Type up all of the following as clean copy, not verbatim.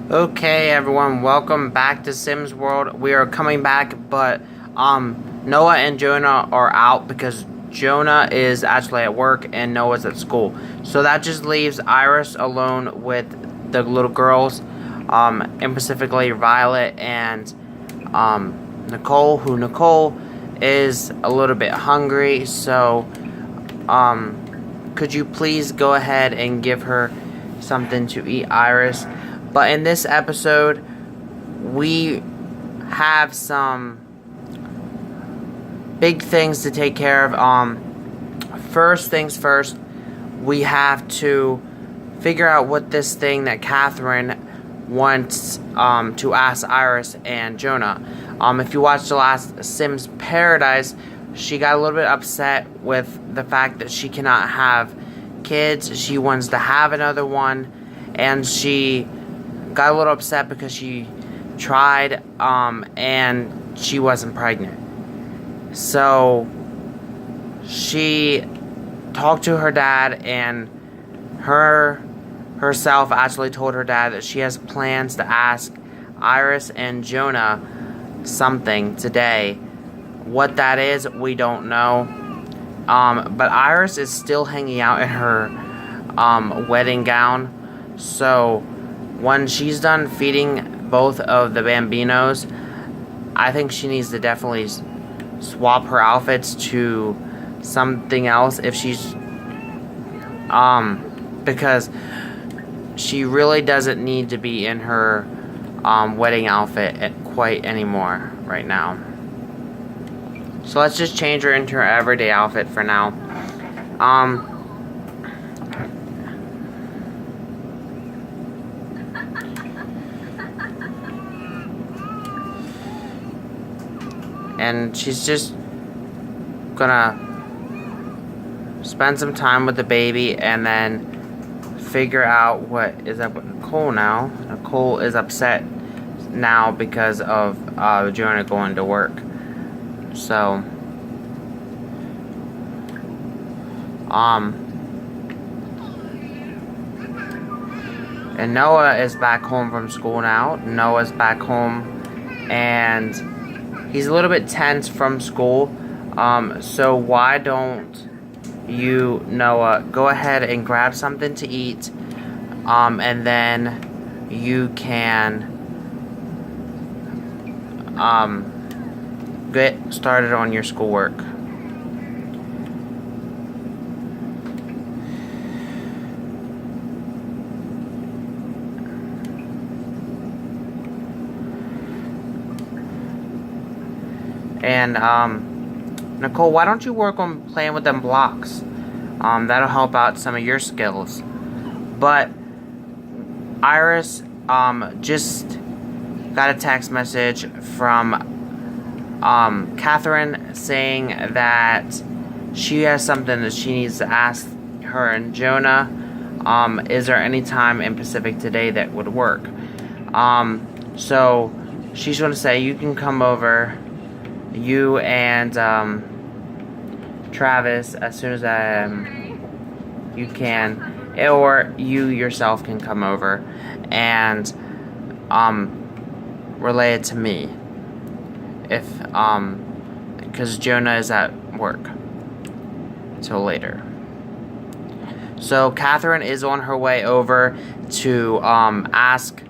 Okay, everyone, welcome back to Sims World. We are coming back, but Noah and Jonah are out because Jonah is actually at work and Noah's at school. So that just leaves Iris alone with the little girls, and specifically Violet and Nicole, who Nicole is a little bit hungry. So could you please go ahead and give her something to eat, Iris? But in this episode, we have some big things to take care of. First things first, we have to figure out what this thing that Catherine wants to ask Iris and Jonah. If you watched the last Sims Paradise, she got a little bit upset with the fact that she cannot have kids. She wants to have another one, and she got a little upset because she tried and she wasn't pregnant. So she talked to her dad, and herself actually told her dad that she has plans to ask Iris and Jonah something today. What that is, we don't know. But Iris is still hanging out in her wedding gown. So when she's done feeding both of the Bambinos, I think she needs to definitely swap her outfits to something else if she's because she really doesn't need to be in her wedding outfit quite anymore right now. So let's just change her into her everyday outfit for now. And she's just gonna spend some time with the baby and then figure out what is up with Nicole now. Nicole is upset now because of Jonah going to work. So, and Noah is back home from school now. Noah's back home, and he's a little bit tense from school. So why don't you, Noah, go ahead and grab something to eat, and then you can get started on your schoolwork. And Nicole, why don't you work on playing with them blocks? That'll help out some of your skills. But Iris just got a text message from Catherine saying that she has something that she needs to ask her and Jonah. Is there any time in Pacific today that would work? So she's going to say you can come over, you and Travis, as soon as you can, or you yourself can come over and relay it to me. If because Jonah is at work till later. So Catherine is on her way over to ask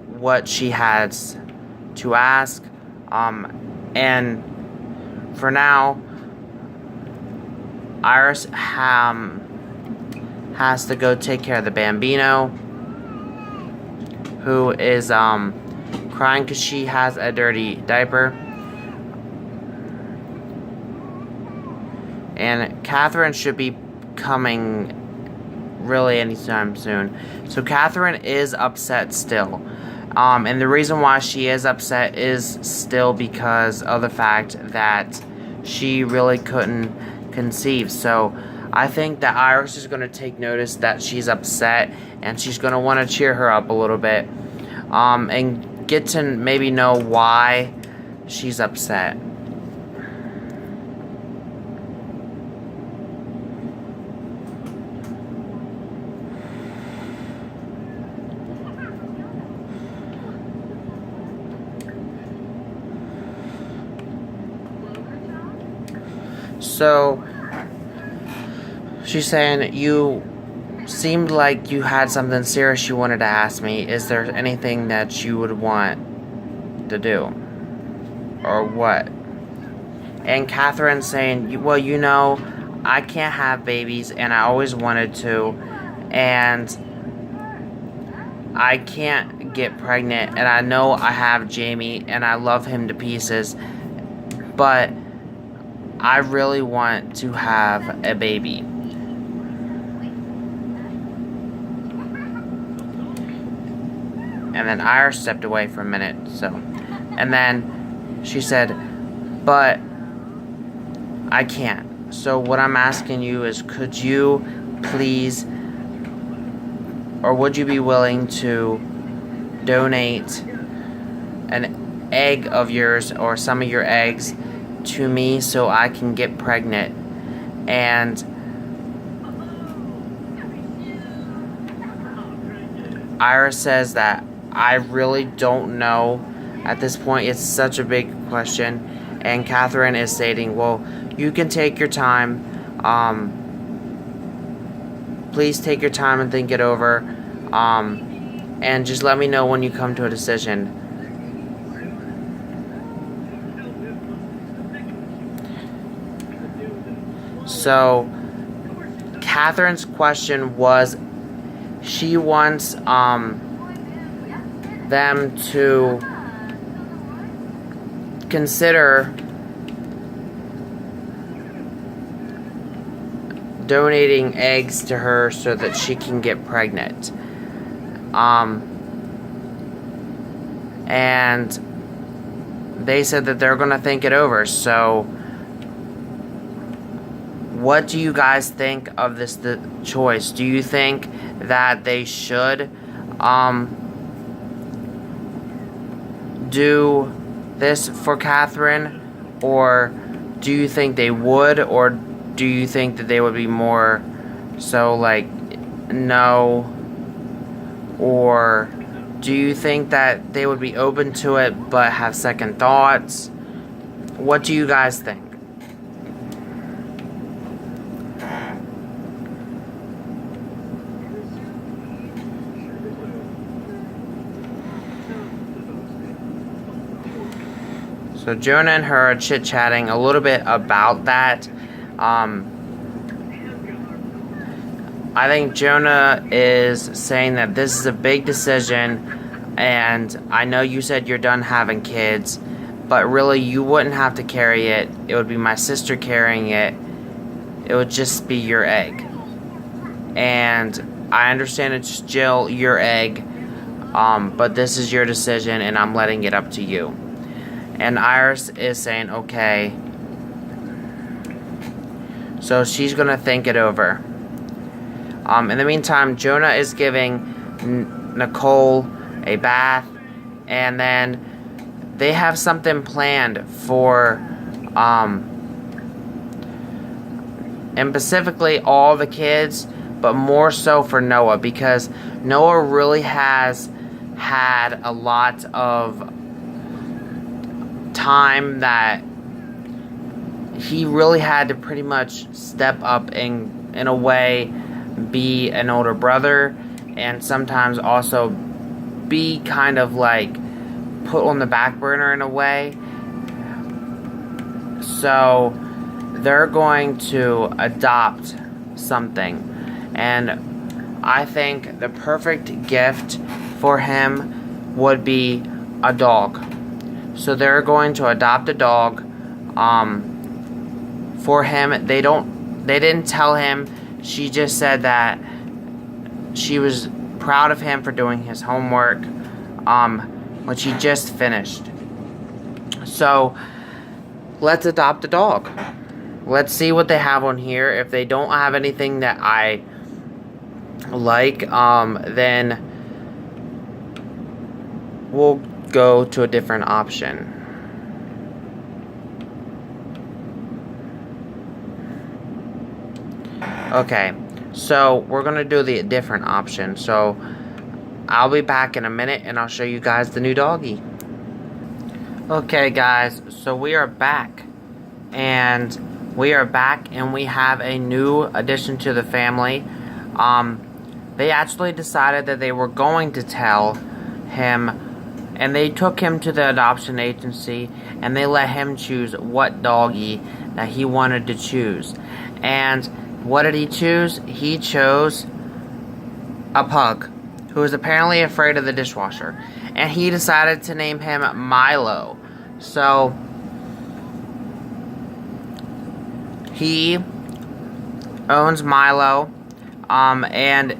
what she has to ask, and for now Iris has to go take care of the Bambino, who is crying because she has a dirty diaper. And Catherine should be coming really anytime soon. So Catherine is upset still. And the reason why she is upset is still because of the fact that she really couldn't conceive. So I think that Iris is going to take notice that she's upset, and she's going to want to cheer her up a little bit. And get to maybe know why she's upset. So she's saying, you seemed like you had something serious you wanted to ask me. Is there anything that you would want to do? Or what? And Catherine's saying, well, you know, I can't have babies, and I always wanted to, and I can't get pregnant, and I know I have Jamie, and I love him to pieces, but I really want to have a baby. And then Iris stepped away for a minute, and then she said, but I can't. So what I'm asking you is, could you please, or would you be willing to donate an egg of yours or some of your eggs to me so I can get pregnant? And Iris says that I really don't know at this point. It's such a big question. And Catherine is stating, well, you can take your time. Please take your time and think it over. And just let me know when you come to a decision. So, Catherine's question was, she wants them to consider donating eggs to her so that she can get pregnant. And they said that they're going to think it over. So, what do you guys think of this choice? Do you think that they should do this for Catherine? Or do you think they would? Or do you think that they would be more so like no? Or do you think that they would be open to it but have second thoughts? What do you guys think? So Jonah and her are chit-chatting a little bit about that. I think Jonah is saying that this is a big decision, and I know you said you're done having kids, but really you wouldn't have to carry it. It would be my sister carrying it. It would just be your egg. And I understand it's still your egg, but this is your decision, and I'm letting it up to you. And Iris is saying, okay. So she's going to think it over. In the meantime, Jonah is giving Nicole a bath. And then they have something planned for, and specifically all the kids, but more so for Noah. Because Noah really has had a lot of time that he really had to pretty much step up and in a way be an older brother, and sometimes also be kind of like put on the back burner in a way. So they're going to adopt something, and I think the perfect gift for him would be a dog. So they're going to adopt a dog for him. They didn't tell him. She just said that she was proud of him for doing his homework, which he just finished. So let's adopt a dog. Let's see what they have on here. If they don't have anything that I like, then we'll go to a different option. Okay, so we're gonna do the different option. So I'll be back in a minute and I'll show you guys the new doggy. Okay guys, so we are back, and We are back and we have a new addition to the family. They actually decided that they were going to tell him, and they took him to the adoption agency and they let him choose what doggy that he wanted to choose. And what did he choose? He chose a pug who was apparently afraid of the dishwasher, and he decided to name him Milo. So he owns Milo, and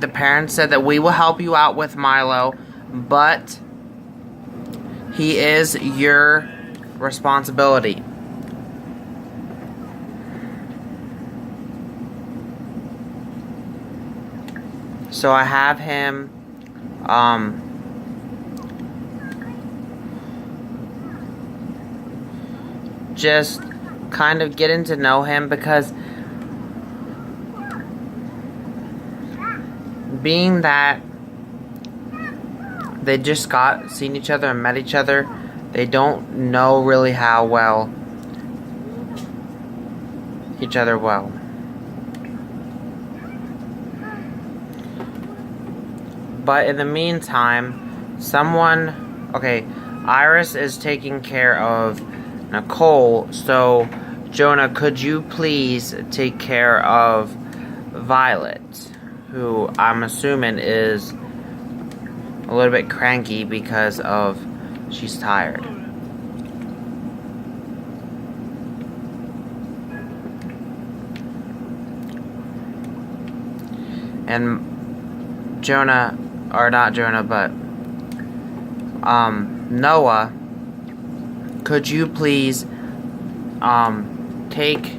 the parents said that we will help you out with Milo, but he is your responsibility. So I have him, just kind of getting to know him, because being that they just seen each other and met each other, they don't know really how well each other well. But in the meantime, Iris is taking care of Nicole, so Jonah, could you please take care of Violet, who I'm assuming is a little bit cranky because of she's tired. And Jonah, or not Jonah, but Noah, could you please take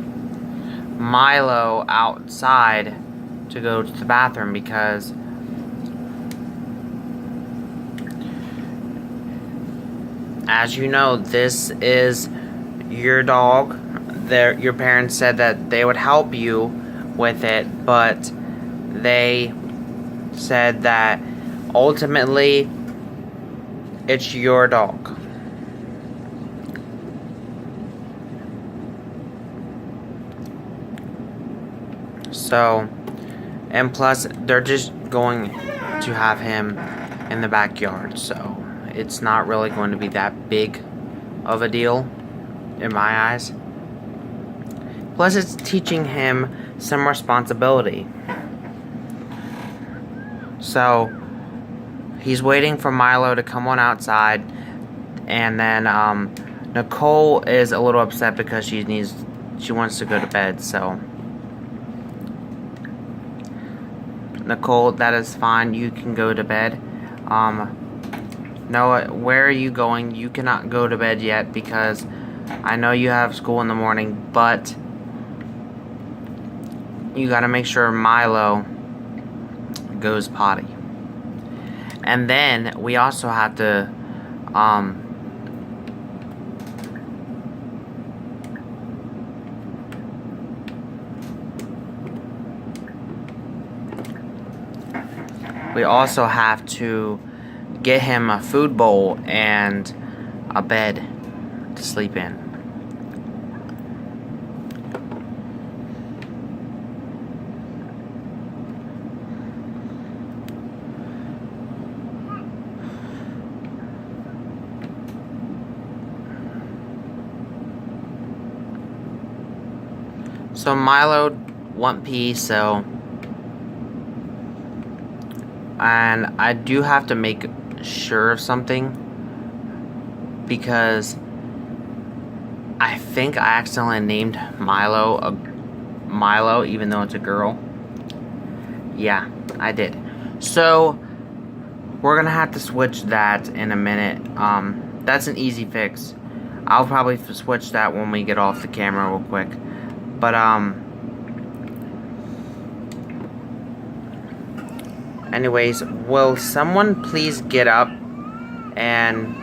Milo outside to go to the bathroom, because as you know, this is your dog. Your parents said that they would help you with it, but they said that ultimately it's your dog. So, and plus they're just going to have him in the backyard, so it's not really going to be that big of a deal in my eyes. Plus it's teaching him some responsibility. So he's waiting for Milo to come on outside, and then Nicole is a little upset because she wants to go to bed. So Nicole, that is fine, you can go to bed. Noah, where are you going? You cannot go to bed yet because I know you have school in the morning, but you gotta make sure Milo goes potty. And then we also have to get him a food bowl and a bed to sleep in. So Milo want pee, so, and I do have to make sure of something, because I think I accidentally named Milo Milo, even though it's a girl. Yeah, I did. So we're gonna have to switch that in a minute. That's an easy fix. I'll probably switch that when we get off the camera real quick. But anyways, will someone please get up and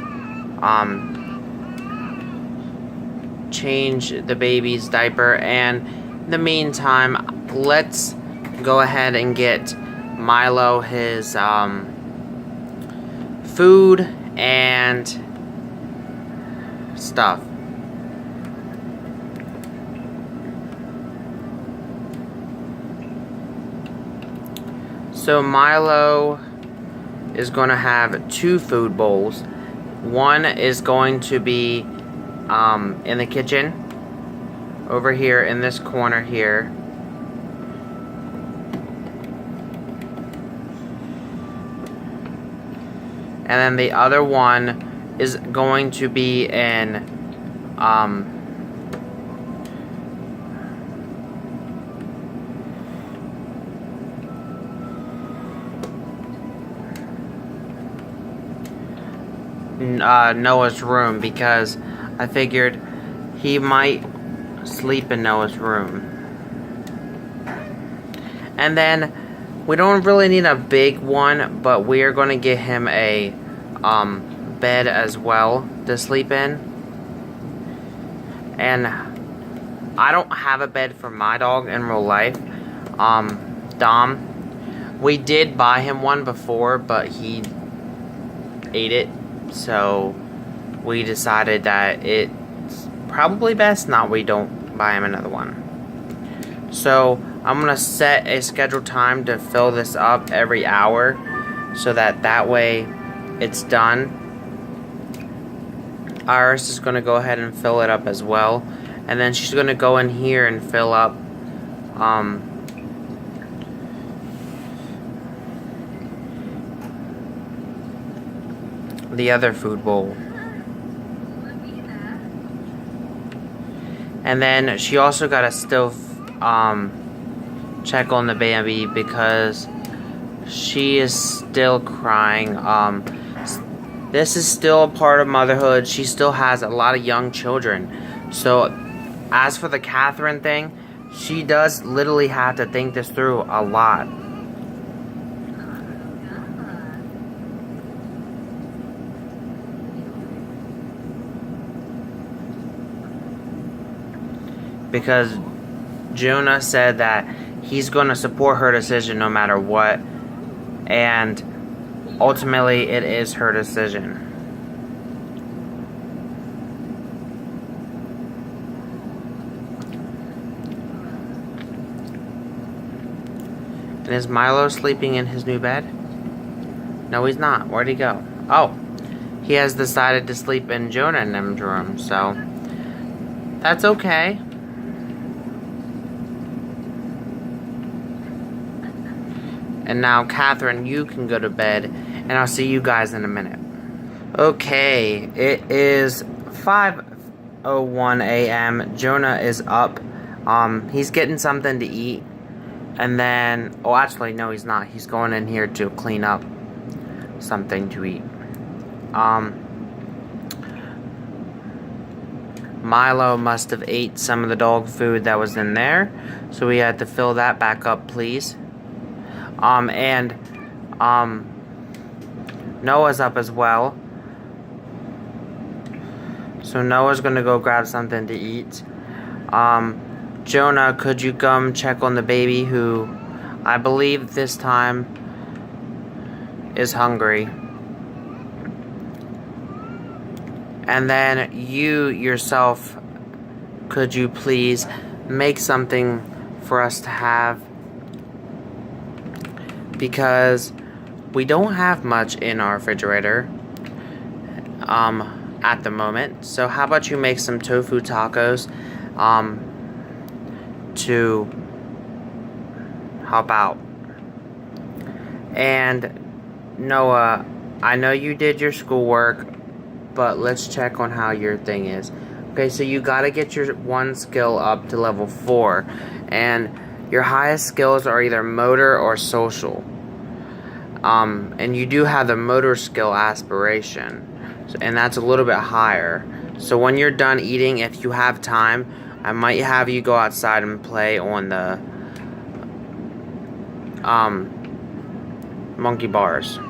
change the baby's diaper? And in the meantime, let's go ahead and get Milo his food and stuff. So Milo is going to have 2 food bowls. One is going to be in the kitchen, over here in this corner here. And then the other one is going to be in Noah's room, because I figured he might sleep in Noah's room. And then we don't really need a big one, but we are going to get him a bed as well to sleep in. And I don't have a bed for my dog in real life. Dom. We did buy him one before, but he ate it. So we decided that it's probably best not we don't buy him another one. So I'm going to set a scheduled time to fill this up every hour, so that way it's done. Iris is going to go ahead and fill it up as well. And then she's going to go in here and fill up the other food bowl. And then she also got to still check on the baby, because she is still crying. This is still a part of motherhood. She still has a lot of young children. So as for the Catherine thing, she does literally have to think this through a lot. Because Jonah said that he's going to support her decision no matter what. And ultimately, it is her decision. And is Milo sleeping in his new bed? No, he's not. Where'd he go? Oh, he has decided to sleep in Jonah and them's room, so that's okay. And now, Catherine, you can go to bed, and I'll see you guys in a minute. Okay, it is 5:01 a.m. Jonah is up. He's getting something to eat. And then, oh, actually, no, he's not. He's going in here to clean up something to eat. Milo must have ate some of the dog food that was in there, so we had to fill that back up, please. Noah's up as well. So Noah's gonna go grab something to eat. Jonah, could you come check on the baby, who I believe this time is hungry. And then you yourself, could you please make something for us to have? Because we don't have much in our refrigerator at the moment. So how about you make some tofu tacos to help out. And Noah, I know you did your schoolwork, but let's check on how your thing is. Okay, so you gotta get your one skill up to level 4, and your highest skills are either motor or social. And you do have the motor skill aspiration, and that's a little bit higher. So when you're done eating, if you have time, I might have you go outside and play on the monkey bars.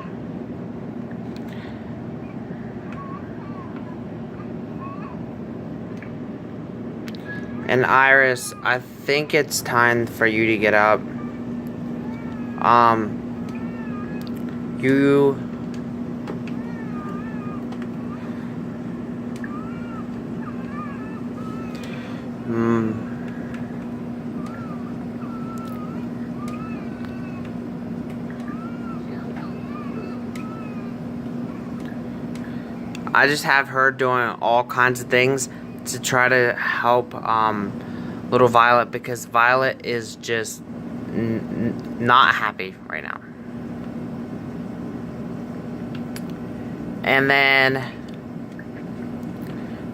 And Iris, I think it's time for you to get up. I just have her doing all kinds of things to try to help little Violet, because Violet is just not happy right now. And then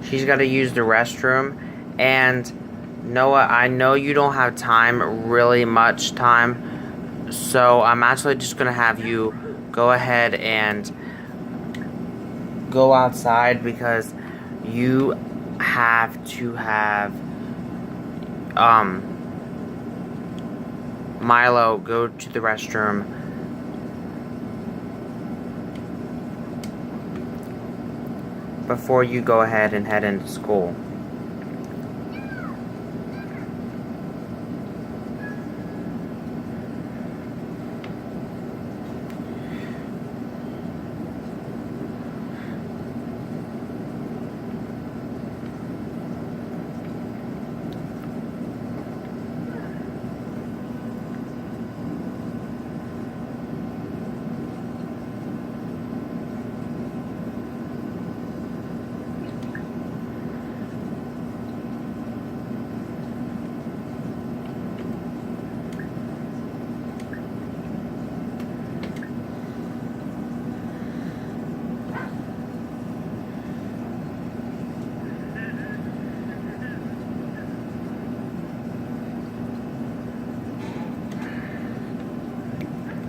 she's got to use the restroom. And Noah, I know you don't have time, really much time, so I'm actually just going to have you go ahead and go outside, because you have to have Milo go to the restroom before you go ahead and head into school.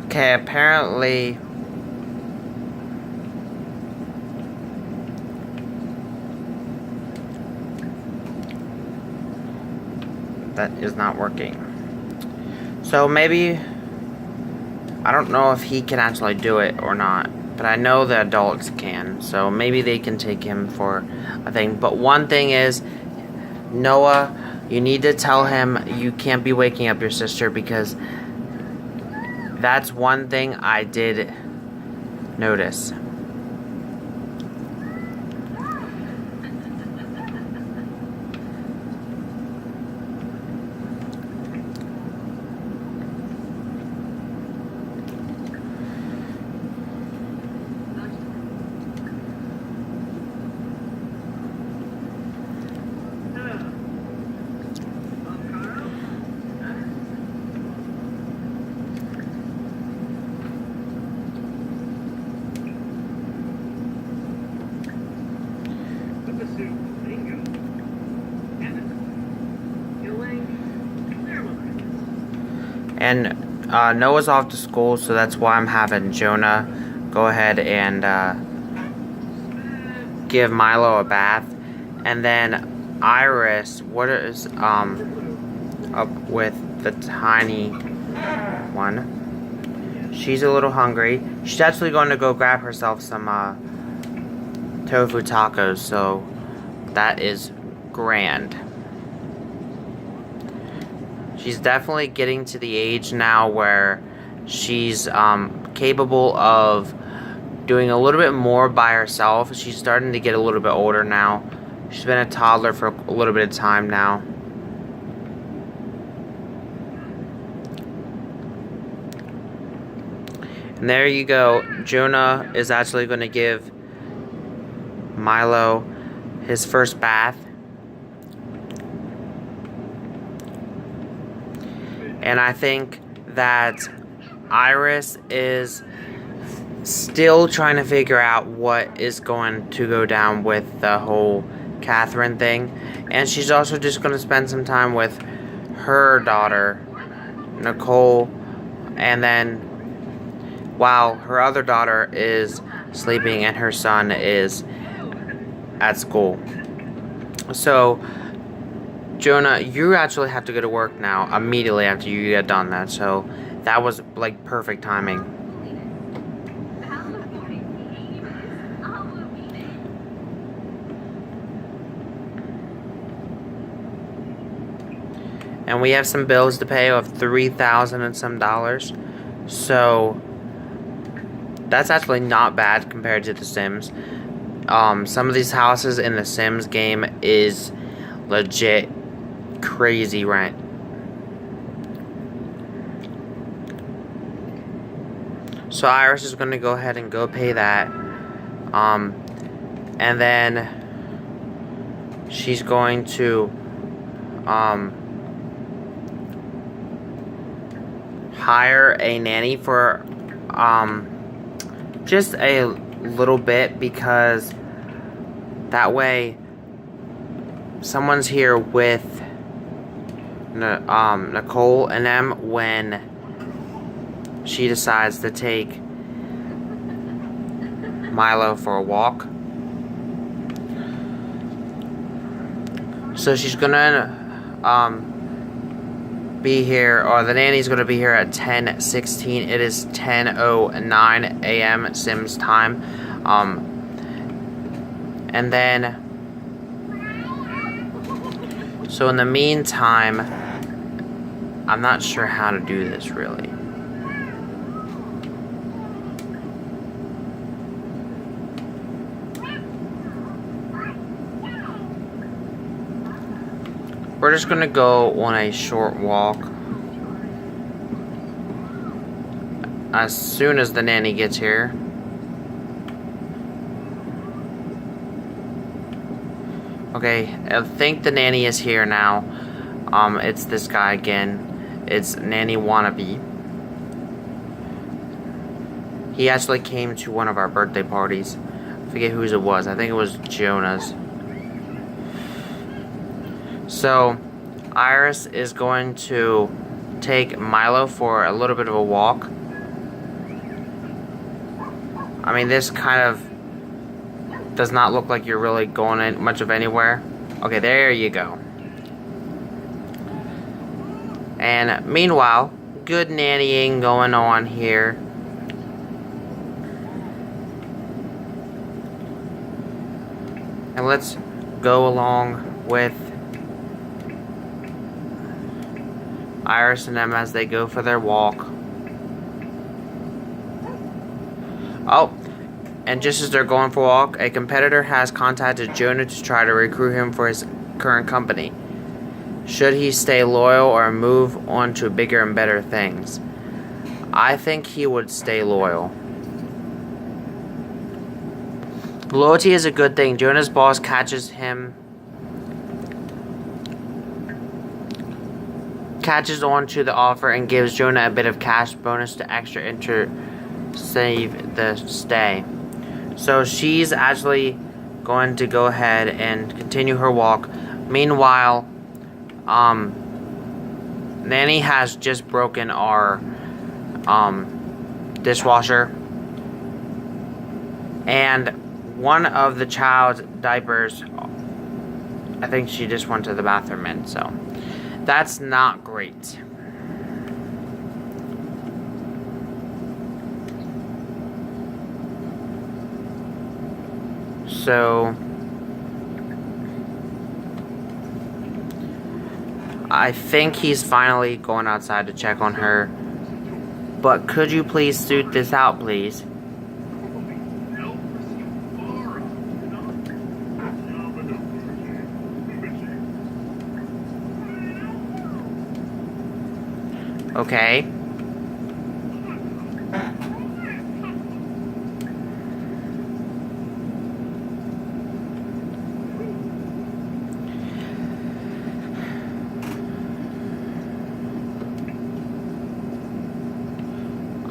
Okay, apparently that is not working. So maybe, I don't know if he can actually do it or not, but I know the adults can, so maybe they can take him for a thing. But one thing is, Noah, you need to tell him you can't be waking up your sister, because that's one thing I did notice. And Noah's off to school, so that's why I'm having Jonah go ahead and give Milo a bath. And then Iris, what is up with the tiny one? She's a little hungry. She's actually going to go grab herself some tofu tacos, so that is grand. She's definitely getting to the age now where she's capable of doing a little bit more by herself. She's starting to get a little bit older now. She's been a toddler for a little bit of time now. And there you go. Jonah is actually going to give Milo his first bath. And I think that Iris is still trying to figure out what is going to go down with the whole Catherine thing. And she's also just going to spend some time with her daughter, Nicole. And then, while her other daughter is sleeping and her son is at school. So, Jonah, you actually have to go to work now immediately after you get done that. So that was like perfect timing. And we have some bills to pay of $3,000 and some dollars. So that's actually not bad compared to The Sims. Some of these houses in The Sims game is legit crazy rent. So Iris is going to go ahead and go pay that. And then she's going to hire a nanny for just a little bit, because that way someone's here with Nicole and them when she decides to take Milo for a walk. So she's gonna be here, or the nanny's gonna be here at 10:16. It is 10:09 a.m. Sims time. And then, so in the meantime, I'm not sure how to do this really. We're just gonna go on a short walk as soon as the nanny gets here. Okay, I think the nanny is here now. It's this guy again. It's Nanny Wannabe. He actually came to one of our birthday parties. I forget whose it was. I think it was Jonah's. So, Iris is going to take Milo for a little bit of a walk. I mean, this kind of does not look like you're really going in much of anywhere. Okay, there you go. And meanwhile, good nannying going on here. And let's go along with Iris and them as they go for their walk. Oh, and just as they're going for a walk, a competitor has contacted Jonah to try to recruit him for his current company. Should he stay loyal or move on to bigger and better things? I think he would stay loyal. Loyalty is a good thing. Jonah's boss catches on to the offer and gives Jonah a bit of cash bonus to extra save the stay. So she's actually going to go ahead and continue her walk. Meanwhile, Nanny has just broken our dishwasher, and one of the child's diapers, I think she just went to the bathroom in, so that's not great. So I think he's finally going outside to check on her. But could you please suit this out, please? Okay.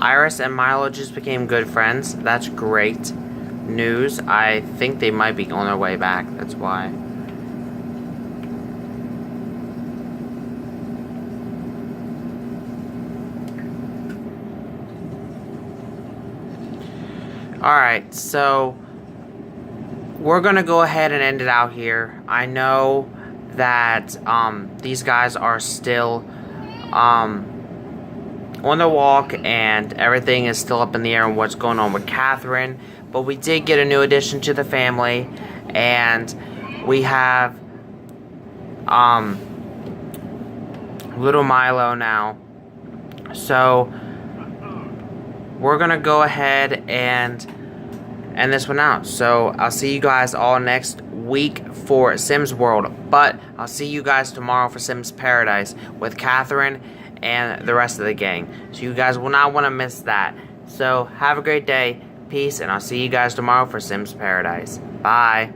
Iris and Milo just became good friends. That's great news. I think they might be on their way back. That's why. Alright, so we're going to go ahead and end it out here. I know that these guys are still on the walk, and everything is still up in the air on what's going on with Catherine. But we did get a new addition to the family, and we have little Milo now. So we're gonna go ahead and end this one out. So I'll see you guys all next week for Sims World, but I'll see you guys tomorrow for Sims Paradise with Catherine and the rest of the gang. So you guys will not want to miss that. So have a great day. Peace, and I'll see you guys tomorrow for Sims Paradise. Bye.